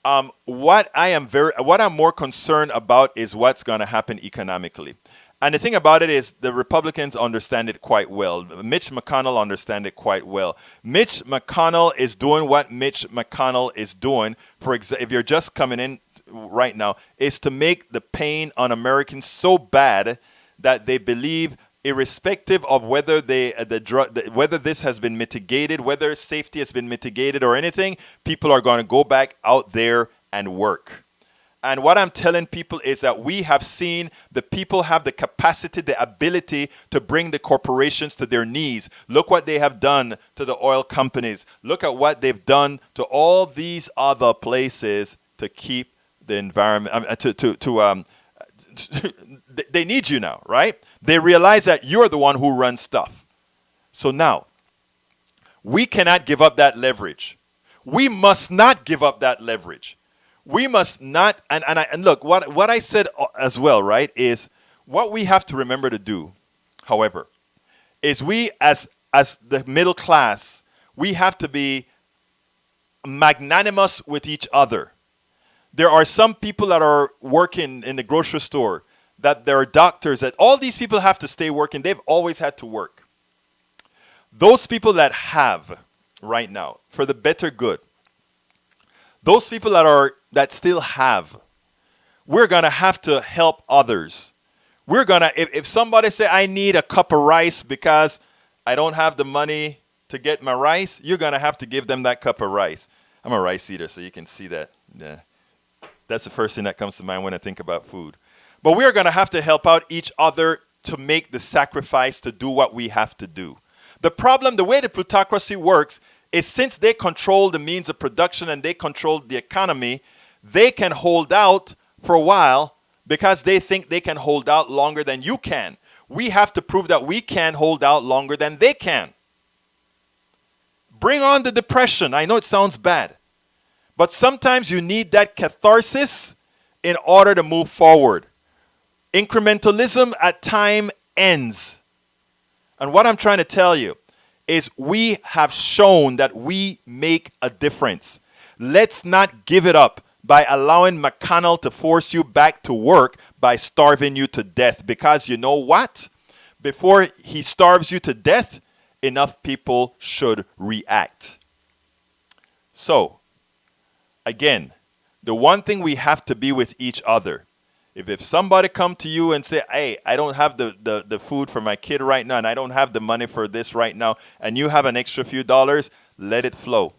Speaker 1: What I'm more concerned about is what's going to happen economically. And the thing about it is the Republicans understand it quite well. Mitch McConnell understands it quite well. Mitch McConnell is doing what Mitch McConnell is doing. For example, if you're just coming in right now, is to make the pain on Americans so bad that they believe, irrespective of whether whether this has been mitigated, whether safety has been mitigated or anything, people are going to go back out there and work. And what I'm telling people is that we have seen the people have the capacity, the ability to bring the corporations to their knees. Look what they have done to the oil companies. Look at what they've done to all these other places to keep the environment. They need you now, right? They realize that you're the one who runs stuff. So now, we cannot give up that leverage. We must not give up that leverage. We must not, and look, what I said as well, right, is what we have to remember to do, however, is we as the middle class, we have to be magnanimous with each other. There are some people that are working in the grocery store, that there are doctors, that all these people have to stay working. They've always had to work. Those people that have right now, for the better good, those people that still have, we're going to have to help others. We're going to, if somebody say, I need a cup of rice because I don't have the money to get my rice, you're going to have to give them that cup of rice. I'm a rice eater, so you can see that. Yeah. That's the first thing that comes to mind when I think about food. But we are going to have to help out each other to make the sacrifice to do what we have to do. The problem, the way the plutocracy works, is since they control the means of production and they control the economy, they can hold out for a while because they think they can hold out longer than you can. We have to prove that we can hold out longer than they can. Bring on the depression. I know it sounds bad, but sometimes you need that catharsis in order to move forward. Incrementalism at time ends. And what I'm trying to tell you is we have shown that we make a difference. Let's not give it up by allowing McConnell to force you back to work by starving you to death. Because you know what? Before he starves you to death, enough people should react. So, again, the one thing we have to be with each other. If somebody come to you and say, hey, I don't have the food for my kid right now and I don't have the money for this right now, and you have an extra few dollars, let it flow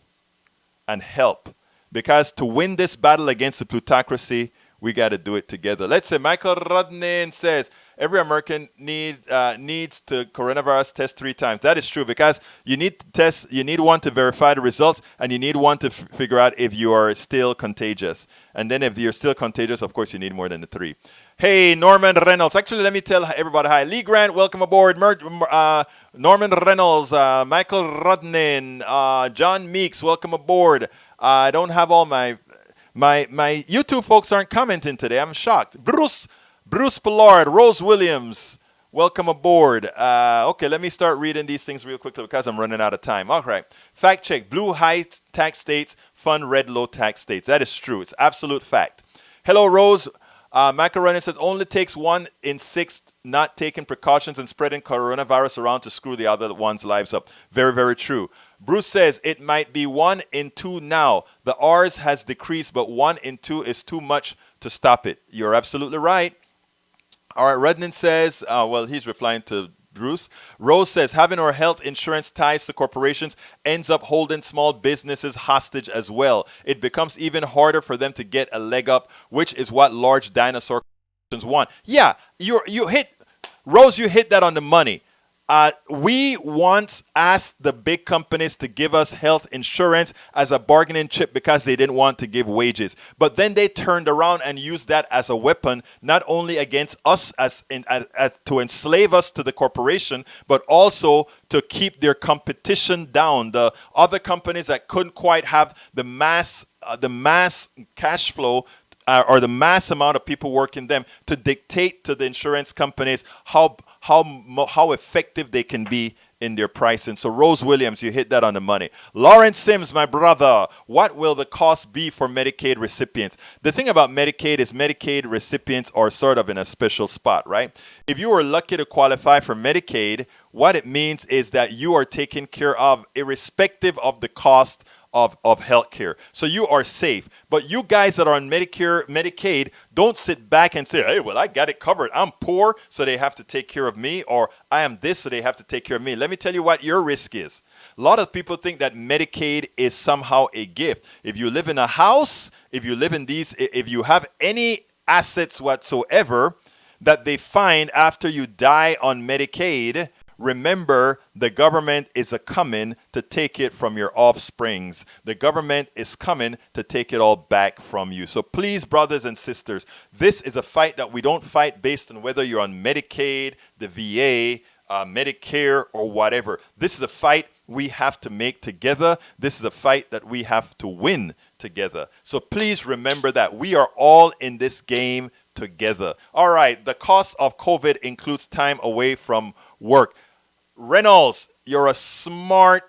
Speaker 1: and help. Because to win this battle against the plutocracy, we got to do it together. Let's say Michael Rodnin says, every American needs to coronavirus test 3 times. That is true because you need to test, you need one to verify the results, and you need one to figure out if you are still contagious. And then if you're still contagious, of course, you need more than the 3. Hey, Norman Reynolds. Actually, let me tell everybody hi. Lee Grant, welcome aboard. Norman Reynolds, Michael Rodnin, John Meeks, welcome aboard. I don't have all my YouTube folks aren't commenting today. I'm shocked. Bruce Pollard, Rose Williams, welcome aboard. Okay, let me start reading these things real quickly because I'm running out of time. All right. Fact check. Blue high tax states fund red low tax states. That is true. It's absolute fact. Hello, Rose. Michael Running says only takes 1 in 6 not taking precautions and spreading coronavirus around to screw the other one's lives up. Very, very true. Bruce says it might be 1 in 2 now. The R's has decreased, but 1 in 2 is too much to stop it. You're absolutely right. All right, Rednan says, well, he's replying to Bruce. Rose says, having our health insurance ties to corporations ends up holding small businesses hostage as well. It becomes even harder for them to get a leg up, which is what large dinosaur corporations want. Yeah, you hit that on the money. We once asked the big companies to give us health insurance as a bargaining chip because they didn't want to give wages. But then they turned around and used that as a weapon, not only against us as to enslave us to the corporation, but also to keep their competition down. The other companies that couldn't quite have the mass cash flow or the mass amount of people working them to dictate to the insurance companies how effective they can be in their pricing. So Rose Williams, you hit that on the money. Lawrence Sims, my brother, what will the cost be for Medicaid recipients? The thing about Medicaid is Medicaid recipients are sort of in a special spot, right? If you are lucky to qualify for Medicaid, what it means is that you are taken care of irrespective of the cost of health care. So you are safe. But you guys that are on Medicare, Medicaid, don't sit back and say, hey, well, I got it covered. I'm poor, so they have to take care of me, or I am this, so they have to take care of me. Let me tell you what your risk is. A lot of people think that Medicaid is somehow a gift. If you live in a house, if you have any assets whatsoever that they find after you die on Medicaid, remember, the government is coming to take it from your offsprings. The government is coming to take it all back from you. So please, brothers and sisters, this is a fight that we don't fight based on whether you're on Medicaid, the VA, Medicare, or whatever. This is a fight we have to make together. This is a fight that we have to win together. So please remember that we are all in this game together. All right, the cost of COVID includes time away from work. Reynolds, you're a smart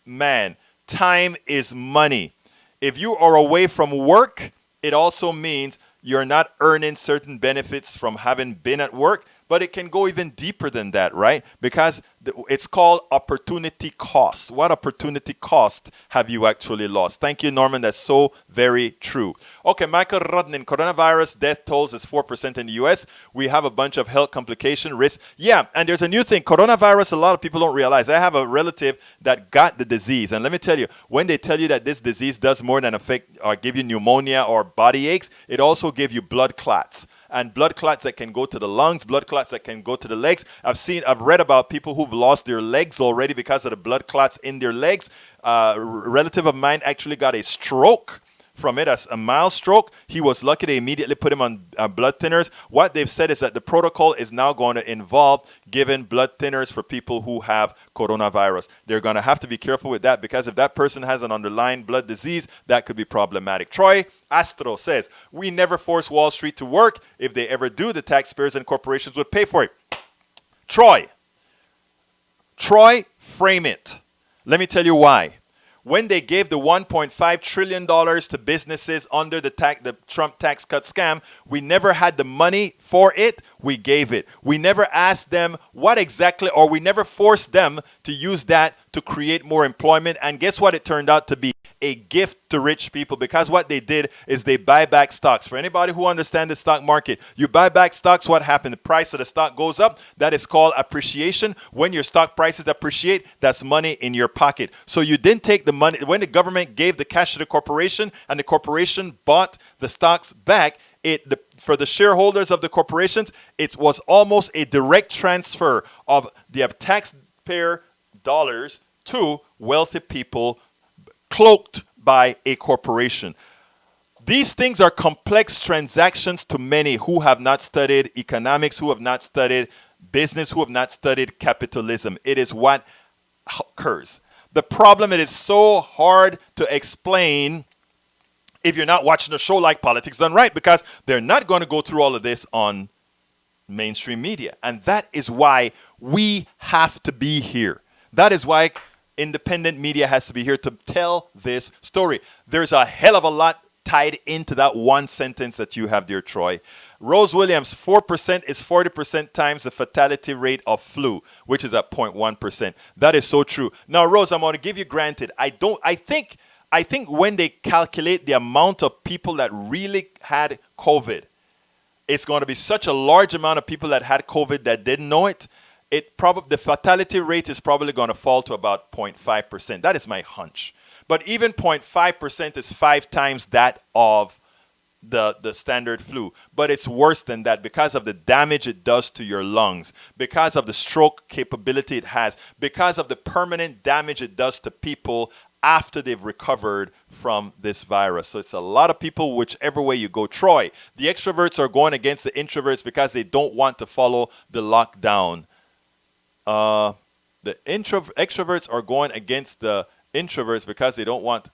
Speaker 1: man. Time is money. If you are away from work, it also means you're not earning certain benefits from having been at work. But it can go even deeper than that, right? Because it's called opportunity cost. What opportunity cost have you actually lost? Thank you, Norman. That's so very true. Okay, Michael Rodnin, coronavirus death tolls is 4% in the U.S. We have a bunch of health complication risks. Yeah, and there's a new thing. Coronavirus, a lot of people don't realize. I have a relative that got the disease. And let me tell you, when they tell you that this disease does more than affect or give you pneumonia or body aches, it also gives you blood clots. And blood clots that can go to the lungs, blood clots that can go to the legs. I've read about people who've lost their legs already because of the blood clots in their legs. A relative of mine actually got a stroke from it, as a mild stroke. He was lucky they immediately put him on blood thinners. What they've said is that the protocol is now going to involve giving blood thinners for people who have coronavirus. They're going to have to be careful with that, because if that person has an underlying blood disease, that could be problematic. Troy Astro says, we never force Wall Street to work. If they ever do, the taxpayers and corporations would pay for it. Troy, frame it. Let me tell you why. When they gave the $1.5 trillion to businesses under the Trump tax cut scam, we never had the money for it. We gave it. We never asked them what exactly, or we never forced them to use that to create more employment. And guess what it turned out to be? A gift to rich people, because what they did is they buy back stocks. For anybody who understands the stock market, you buy back stocks, what happened? The price of the stock goes up. That is called appreciation. When your stock prices appreciate, that's money in your pocket. So you didn't take the money. When the government gave the cash to the corporation and the corporation bought the stocks back, for the shareholders of the corporations, it was almost a direct transfer of the taxpayer dollars to wealthy people, cloaked by a corporation. These things are complex transactions to many who have not studied economics, who have not studied business, who have not studied capitalism. It is what occurs. The problem, it is so hard to explain if you're not watching a show like Politics Done Right, because they're not going to go through all of this on mainstream media. And that is why we have to be here. That is why independent media has to be here to tell this story. There's a hell of a lot tied into that one sentence that you have, dear Troy. Rose Williams, 4% is 40% times the fatality rate of flu, which is at 0.1%. That is so true. Now, Rose, I'm going to give you granted. I think when they calculate the amount of people that really had COVID, it's going to be such a large amount of people that had COVID that didn't know it. The fatality rate is probably going to fall to about 0.5%. That is my hunch. But even 0.5% is 5 times that of the standard flu. But it's worse than that because of the damage it does to your lungs, because of the stroke capability it has, because of the permanent damage it does to people after they've recovered from this virus. So it's a lot of people, whichever way you go. Troy, the extroverts are going against the introverts because they don't want to follow the lockdown. The extroverts are going against the introverts because they don't want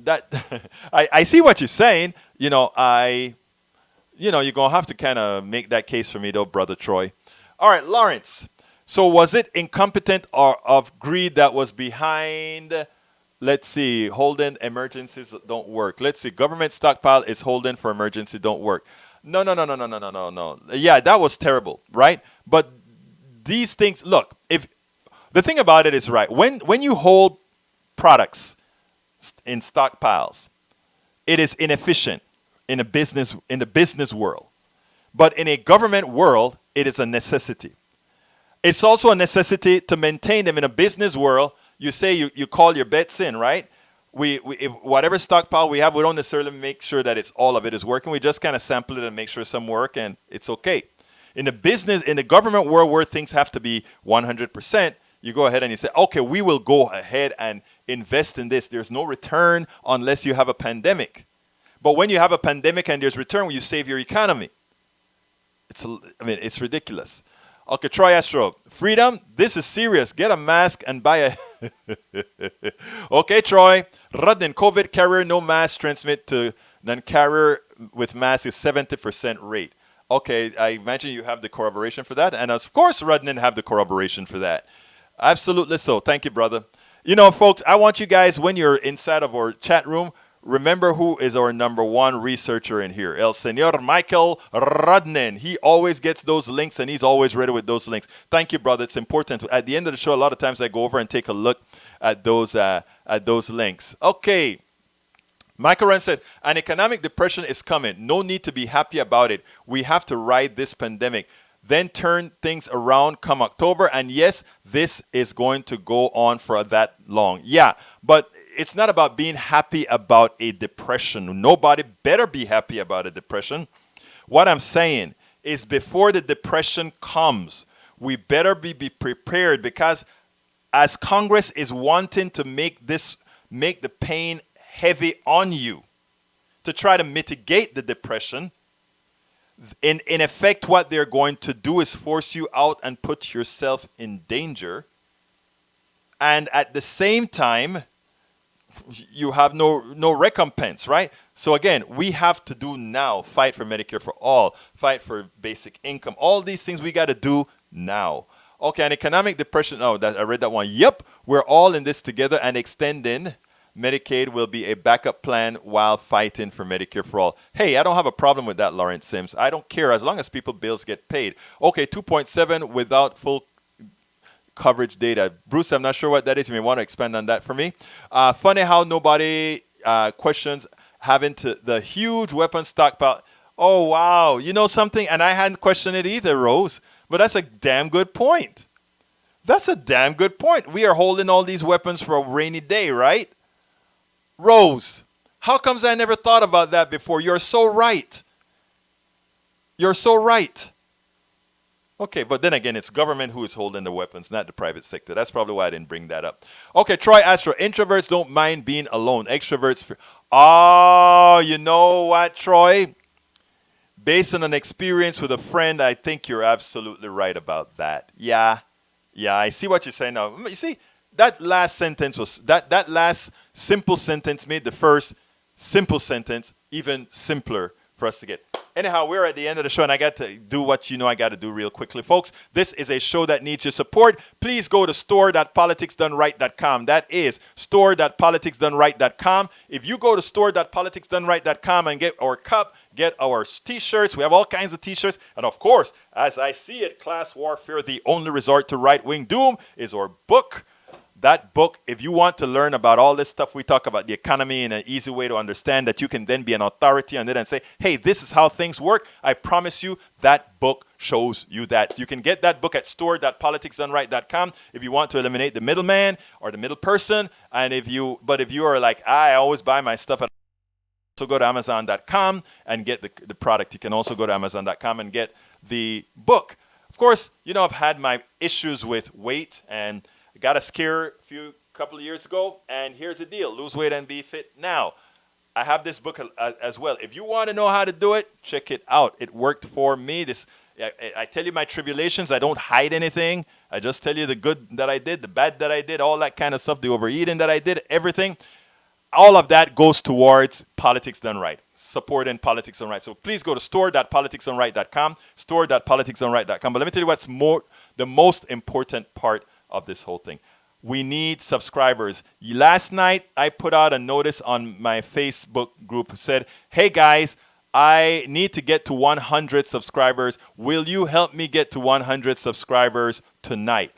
Speaker 1: that. I see what you're saying. You're going to have to kind of make that case for me, though, Brother Troy. All right, Lawrence. So was it incompetent or of greed that was behind, let's see, holding emergencies don't work? Let's see, government stockpile is holding for emergency don't work. No. Yeah, that was terrible, right? But these things, look, if the thing about it is, right, when you hold products in stockpiles, it is inefficient in the business world. But in a government world, it is a necessity. It's also a necessity to maintain them in a business world. You say you call your bets in, right? If whatever stockpile we have, we don't necessarily make sure that all of it is working. We just kind of sample it and make sure some work, and it's okay. In the government world where things have to be 100%, you go ahead and you say, okay, we will go ahead and invest in this. There's no return unless you have a pandemic. But when you have a pandemic and there's return, you save your economy. It's ridiculous. Okay, Troy Astro, freedom, this is serious. Get a mask and buy a... Okay, Troy, Rudden, COVID carrier, no mask transmit to non-carrier with mask is 70% rate. Okay, I imagine you have the corroboration for that. And of course, Rudden have the corroboration for that. Absolutely so. Thank you, brother. Folks, I want you guys, when you're inside of our chat room, Remember who is our number one researcher in here? El Señor Michael Rodnin. He always gets those links, and he's always ready with those links. Thank you, brother. It's important. At the end of the show, a lot of times I go over and take a look at those links. Okay. Michael Rand said, an economic depression is coming. No need to be happy about it. We have to ride this pandemic, then turn things around come October. And yes, this is going to go on for that long. Yeah, but it's not about being happy about a depression. Nobody better be happy about a depression. What I'm saying is before the depression comes, we better be prepared, because as Congress is wanting to make the pain heavy on you to try to mitigate the depression, in effect, what they're going to do is force you out and put yourself in danger. And at the same time, you have no recompense, right? So again, we have to do now. Fight for Medicare for all. Fight for basic income. All these things we got to do now. Okay, an economic depression. Oh, I read that one. Yep, we're all in this together, and extending Medicaid will be a backup plan while fighting for Medicare for all. Hey, I don't have a problem with that, Lawrence Sims. I don't care as long as people's bills get paid. Okay, 2.7 without full coverage data. Bruce, I'm not sure what that is. You may want to expand on that for me. Funny how nobody questions having the huge weapon stockpile. Oh, wow. You know something? And I hadn't questioned it either, Rose. But that's a damn good point. That's a damn good point. We are holding all these weapons for a rainy day, right? Rose, how comes I never thought about that before? You're so right. You're so right. Okay, but then again, it's government who is holding the weapons, not the private sector. That's probably why I didn't bring that up. Okay, Troy Astro, introverts don't mind being alone. Extroverts, oh, you know what, Troy? Based on an experience with a friend, I think you're absolutely right about that. Yeah, I see what you're saying now. You see, that last sentence was, that last simple sentence made the first simple sentence even simpler for us to get. Anyhow, we're at the end of the show, and I got to do what you know I got to do real quickly. Folks, this is a show that needs your support. Please go to store.politicsdoneright.com. That is store.politicsdoneright.com. If you go to store.politicsdoneright.com and get our cup, get our t-shirts. We have all kinds of t-shirts. And of course, as I see it, Class Warfare, the only resort to right-wing doom, is our book. That book, if you want to learn about all this stuff we talk about, the economy, in an easy way to understand that you can then be an authority on it and say, hey, this is how things work, I promise you that book shows you that. You can get that book at store.politicsdoneright.com if you want to eliminate the middleman or the middle person. And if you are like, I always buy my stuff at, so go to amazon.com and get the product. You can also go to amazon.com and get the book. Of course, you know, I've had my issues with weight, and got a scare couple of years ago, and here's the deal: lose weight and be fit now. I have this book as well. If you want to know how to do it, check it out. It worked for me. I tell you my tribulations. I don't hide anything. I just tell you the good that I did, the bad that I did, all that kind of stuff, the overeating that I did, everything. All of that goes towards Politics Done Right, supporting Politics Done Right. So please go to store.politicsdoneright.com, store.politicsdoneright.com. But let me tell you what's the most important part of this whole thing. We need subscribers. Last night, I put out a notice on my Facebook group, said, hey guys, I need to get to 100 subscribers. Will you help me get to 100 subscribers tonight?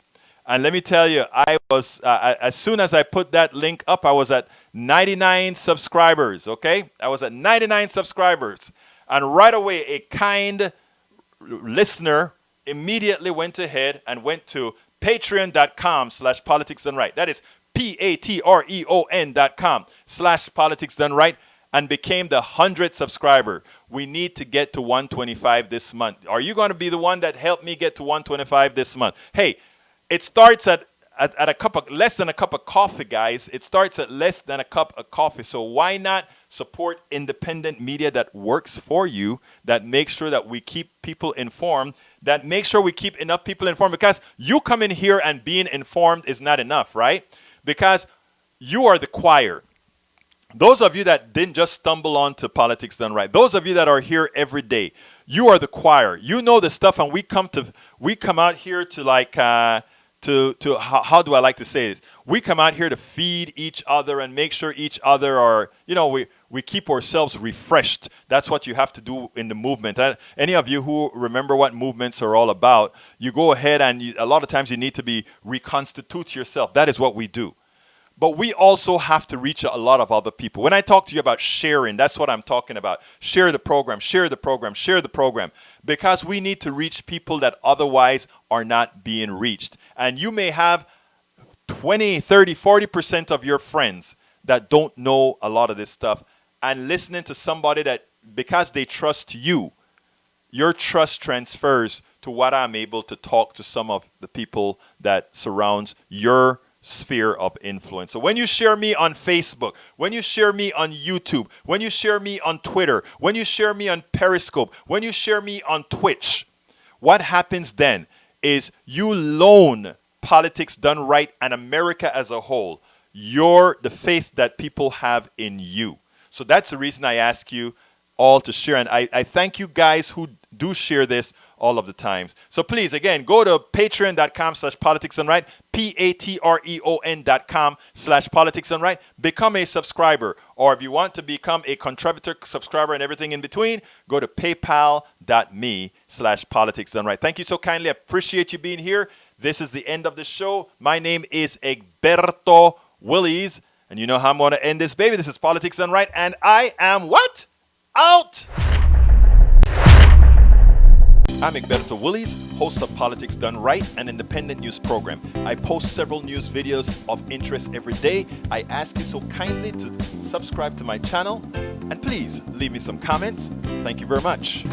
Speaker 1: And let me tell you, I was, as soon as I put that link up, I was at 99 subscribers, okay? I was at 99 subscribers. And right away, a kind listener immediately went ahead and went to patreon.com/politicsdoneright. That is patreon.com/politicsdoneright, and became the 100th subscriber. We need to get to 125 this month. Are you going to be the one that helped me get to 125 this month? Hey, it starts at a cup of less than a cup of coffee, guys. It starts at less than a cup of coffee. So why not support independent media that works for you, that makes sure that we keep people informed, that makes sure we keep enough people informed? Because you come in here and being informed is not enough, right? Because you are the choir. Those of you that didn't just stumble onto Politics Done Right, those of you that are here every day, you are the choir. You know the stuff, and we come out here to how do I like to say this? We come out here to feed each other and make sure each other are, we keep ourselves refreshed. That's what you have to do in the movement. Any of you who remember what movements are all about, you go ahead and a lot of times you need to be reconstitute yourself. That is what we do. But we also have to reach a lot of other people. When I talk to you about sharing, that's what I'm talking about. Share the program, share the program, share the program. Because we need to reach people that otherwise are not being reached. And you may have 20, 30, 40% of your friends that don't know a lot of this stuff. And listening to somebody that, because they trust you, your trust transfers to what I'm able to talk to some of the people that surrounds your sphere of influence. So when you share me on Facebook, when you share me on YouTube, when you share me on Twitter, when you share me on Periscope, when you share me on Twitch, what happens then is you loan Politics Done Right and America as a whole the faith that people have in you. So that's the reason I ask you all to share. And I thank you guys who do share this all of the times. So please, again, go to patreon.com/politicsdoneright, patreon.com/politicsdoneright. Become a subscriber. Or if you want to become a contributor, subscriber, and everything in between, go to paypal.me/politicsdoneright. Thank you so kindly. I appreciate you being here. This is the end of the show. My name is Egberto Willies. And you know how I'm going to end this, baby. This is Politics Done Right. And I am what? Out! I'm Egberto Willies, host of Politics Done Right, an independent news program. I post several news videos of interest every day. I ask you so kindly to subscribe to my channel. And please leave me some comments. Thank you very much.